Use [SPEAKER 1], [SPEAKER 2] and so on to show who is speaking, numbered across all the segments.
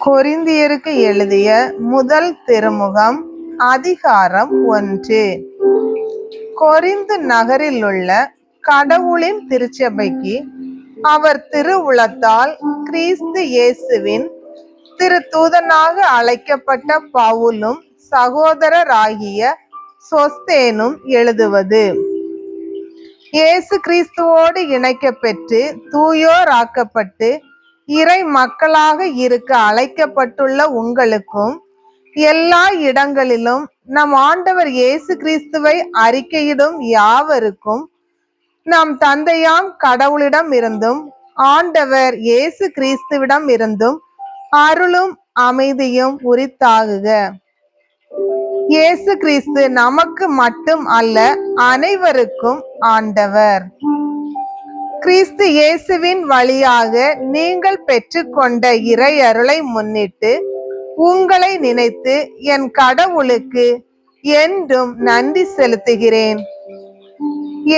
[SPEAKER 1] கொரிந்தியருக்கு எழுதிய முதல் திருமுகம் அதிகாரம் 1. கொரிந்து நகரிலுள்ள கடவுளின் திருச்சபைக்கு அவர் திருவுளத்தால் கிறிஸ்து இயேசுவின் திருத்தூதனாக அழைக்கப்பட்ட பவுலும் சகோதரராகிய சொஸ்தேனும் எழுதுவது. இயேசு கிறிஸ்துவோடு இணைக்கப்பெற்று தூயோராக்கப்பட்டு இறை மக்களாக இருக்க அழைக்கப்பட்டுள்ள உங்களுக்கும் எல்லா இடங்களிலும் நம் ஆண்டவர் இயேசு கிறிஸ்துவை அறிக்கையிடும் யாவருக்கும் நம் தந்தையாம் கடவுளிடம் இருந்தும் ஆண்டவர் இயேசு கிறிஸ்துவிடம் இருந்தும் அருளும் அமைதியும் உரித்தாகுக. இயேசு கிறிஸ்து நமக்கு மட்டும் அல்ல, அனைவருக்கும் ஆண்டவர். கிறிஸ்து இயேசுவின் வழியாக நீங்கள் பெற்றுக்கொண்ட இறை அருளை முன்னிட்டு உங்களை நினைத்து என் கடவுளுக்கு என்றும் நன்றி செலுத்துகிறேன்.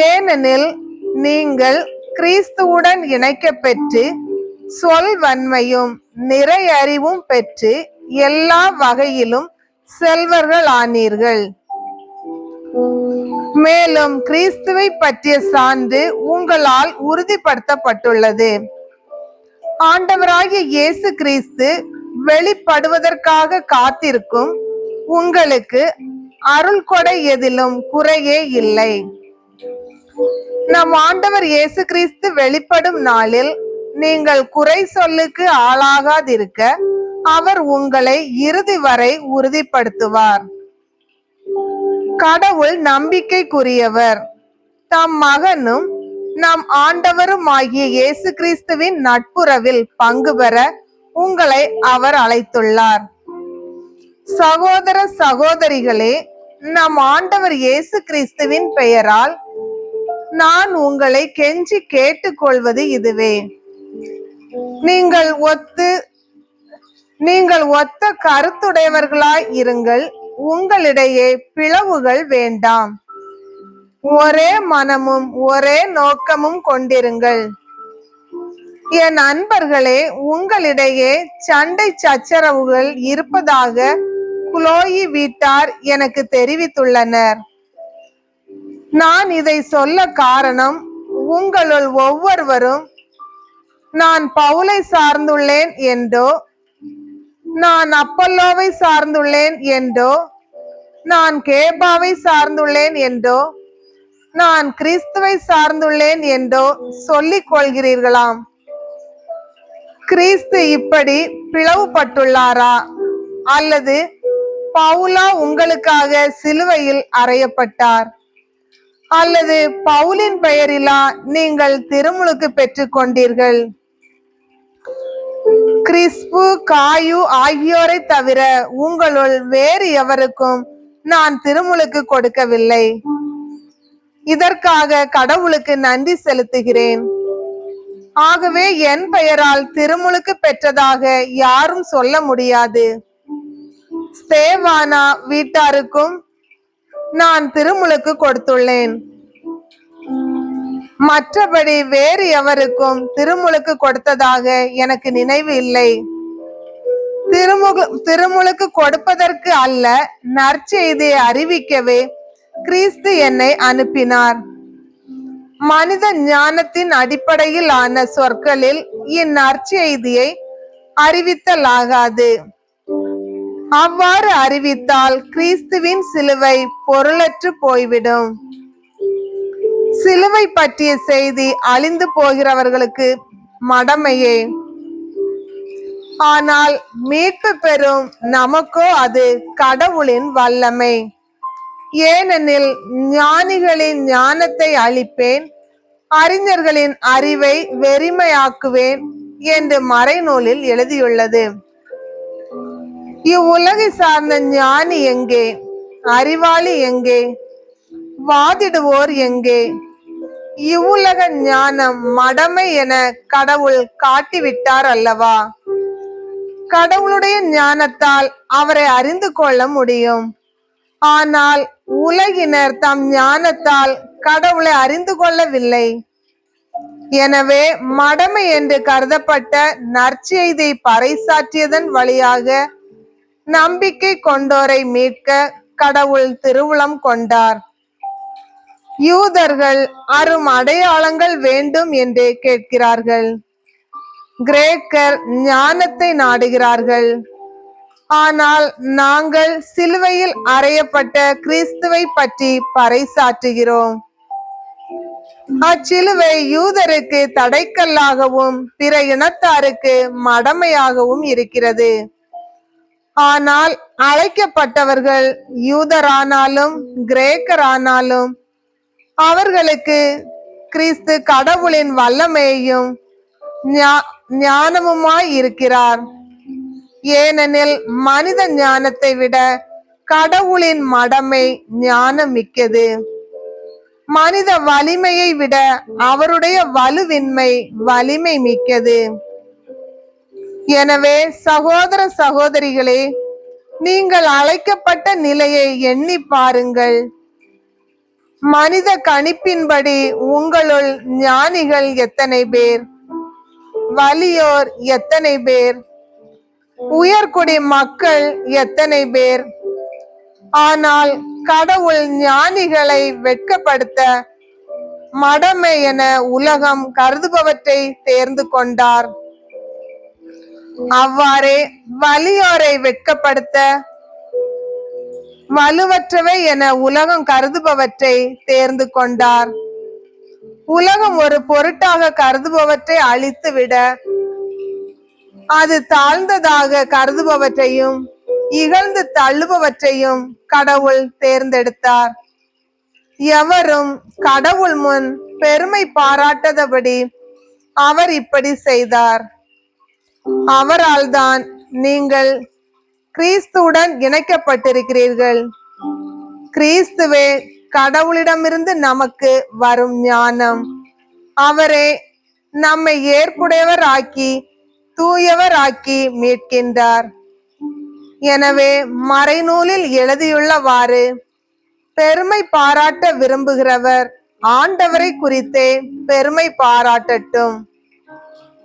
[SPEAKER 1] ஏனெனில் நீங்கள் கிறிஸ்துவுடன் இணைக்கப்பெற்று சொல்வன்மையும் நிறை அறிவும் பெற்று எல்லா வகையிலும் செல்வர்கள் ஆனீர்கள். மேலும் கிறிஸ்துவை பற்றிய சான்று உங்களால் உறுதிப்படுத்தப்பட்டுள்ளது. ஆண்டவராகிய இயேசு கிறிஸ்து வெளிப்படுவதற்காக காத்திருக்கும் உங்களுக்கு அருள் கொடை எதிலும் குறையே இல்லை. நம் ஆண்டவர் இயேசு கிறிஸ்து வெளிப்படும் நாளில் நீங்கள் குறை சொல்லுக்கு ஆளாகாதிருக்க அவர் உங்களை இறுதி வரை உறுதிப்படுத்துவார். கடவுள் நம்பிக்கைக்குரியவர். தம் மகனும் நம் ஆண்டவரும் ஆகிய இயேசு கிறிஸ்துவின் நட்புறவில் பங்கு பெற உங்களை அவர் அழைத்துள்ளார். சகோதர சகோதரிகளே, நம் ஆண்டவர் இயேசு கிறிஸ்துவின் பெயரால் நான் உங்களை கெஞ்சி கேட்டுக்கொள்வது இதுவே. நீங்கள் ஒத்த கருத்துடையவர்களாய் இருங்கள். உங்களிடையே பிளவுகள் வேண்டாம். ஒரே மனமும் ஒரே நோக்கமும் கொண்டிருங்கள். என் அன்பர்களே, உங்களிடையே சண்டை சச்சரவுகள் இருப்பதாக குலோயி வீட்டார் எனக்கு தெரிவித்துள்ளனர். நான் இதை சொல்ல காரணம், உங்களுள் ஒவ்வொருவரும் நான் பவுலை சார்ந்துள்ளேன் என்றோ, நான் அப்பல்லோவை சார்ந்துள்ளேன் என்றோ, நான் கேபாவை சார்ந்துள்ளேன் என்றோ, நான் கிறிஸ்துவை சார்ந்துள்ளேன் என்றோ சொல்லிக் கொள்கிறீர்களாம். கிறிஸ்து இப்படி பிளவுபட்டுள்ளாரா? அல்லது பவுலா உங்களுக்காக சிலுவையில் அறையப்பட்டார்? அல்லது பவுலின் பெயரிலா நீங்கள் திருமுழுக்கு பெற்றுக் கொண்டீர்கள்? கிறிஸ்பு காயு ஆகியோரை தவிர உங்களுள் வேறு எவருக்கும் நான் திருமுழுக்கு கொடுக்கவில்லை. இதற்காக கடவுளுக்கு நன்றி செலுத்துகிறேன். ஆகவே என் பெயரால் திருமுழுக்கு பெற்றதாக யாரும் சொல்ல முடியாது. ஸ்தேவானா வீட்டாருக்கும் நான் திருமுழுக்கு கொடுத்துள்ளேன். மற்றபடி வேறு எவருக்கும் திருமுழுக்கு கொடுத்ததாக எனக்கு நினைவு இல்லை. திருமுழுக்கு கொடுப்பதற்கு அல்ல, நற்செய்தியை அறிவிக்கவே கிறிஸ்து என்னை அனுப்பினார். மனித ஞானத்தின் அடிப்படையில் ஆன சொற்களில் இந்நற்செய்தியை அறிவித்தலாகாது. அவ்வாறு அறிவித்தால் கிறிஸ்துவின் சிலுவை பொருளற்று போய்விடும். சிலுவை பற்றிய செய்தி அழிந்து போகிறவர்களுக்கு மடமையே. ஆனால் மீட்பு பெறும் நமக்கோ அது கடவுளின் வல்லமை. ஏனெனில் ஞானிகளின் ஞானத்தை அழிப்பேன், அறிஞர்களின் அறிவை வெறுமையாக்குவேன் என்று மறைநூலில் எழுதியுள்ளது. இவ்வுலகை சார்ந்த ஞானி எங்கே? அறிவாளி எங்கே? வாதிடுவோர் எங்கே? இவ்வுலக ஞானம் மடமை என கடவுள் காட்டிவிட்டார் அல்லவா? கடவுளுடைய ஞானத்தால் அவரை அறிந்து கொள்ள முடியும். ஆனால் உலகினர் தம் ஞானத்தால் கடவுளை அறிந்து கொள்ளவில்லை. எனவே மடமை என்று கருதப்பட்ட நற்செய்தியை பறைசாற்றியதன் வழியாக நம்பிக்கை கொண்டோரை மீட்க கடவுள் திருவுளம் கொண்டார். யூதர்கள் அரும் அடையாளங்கள் வேண்டும் என்று கேட்கிறார்கள். கிரேக்கர் ஞானத்தை நாடுகிறார்கள். ஆனால் நாங்கள் சிலுவையில் அறையப்பட்ட கிறிஸ்துவை பற்றி பறைசாற்றுகிறோம். அச்சிலுவை யூதருக்கு தடைக்கல்லாகவும் பிற இனத்தாருக்கு மடமையாகவும் இருக்கிறது. ஆனால் அழைக்கப்பட்டவர்கள் யூதரானாலும் கிரேக்கரானாலும் அவர்களுக்கு கிறிஸ்து கடவுளின் வல்லமையையும் ஞானமுமாய் இருக்கிறார். ஏனெனில் மனித ஞானத்தை விட கடவுளின் மடமை ஞானம் மிக்கது. மனித வலிமையை விட அவருடைய வலுவின்மை வலிமை மிக்கது. எனவே சகோதர சகோதரிகளே, நீங்கள் அழைக்கப்பட்ட நிலையை எண்ணி பாருங்கள். மனித கணிப்பின்படி உங்களுள் ஞானிகள் எத்தனை பேர், வலியோர் எத்தனை பேர், உயர்குடி மக்கள் எத்தனை பேர். ஆனால் கடவுள் ஞானிகளை வெட்கப்படுத்த மடமை என உலகம் கருதுபவற்றை தேர்ந்து கொண்டார். அவ்வாறே வலியோரை வெட்கப்படுத்த வலுவற்றவை என உலகம் கருதுபவற்றை தேர்ந்து கொண்டார். உலகம் ஒரு பொருட்டாக கருதுபவற்றை அழித்துவிட அது தாழ்ந்ததாக கருதுபவற்றையும் இகழ்ந்து தள்ளுபவற்றையும் கடவுள் தேர்ந்தெடுத்தார். எவரும் கடவுள் முன் பெருமை பாராட்டாதபடி அவர் இப்படி செய்தார். அவரால் தான் நீங்கள் கிறிஸ்துவுடன் இணைக்கப்பட்டிருக்கிறீர்கள். கிறிஸ்துவே கடவுளிடமிருந்து நமக்கு வரும் ஞானம். அவரே நம்மை ஏற்புடையவர் ஆக்கி தூயவர் ஆக்கி மீட்கின்றார். எனவே மறைநூலில் எழுதியுள்ளவாறு பெருமை பாராட்ட விரும்புகிறவர் ஆண்டவரை குறித்தே பெருமை பாராட்டட்டும்.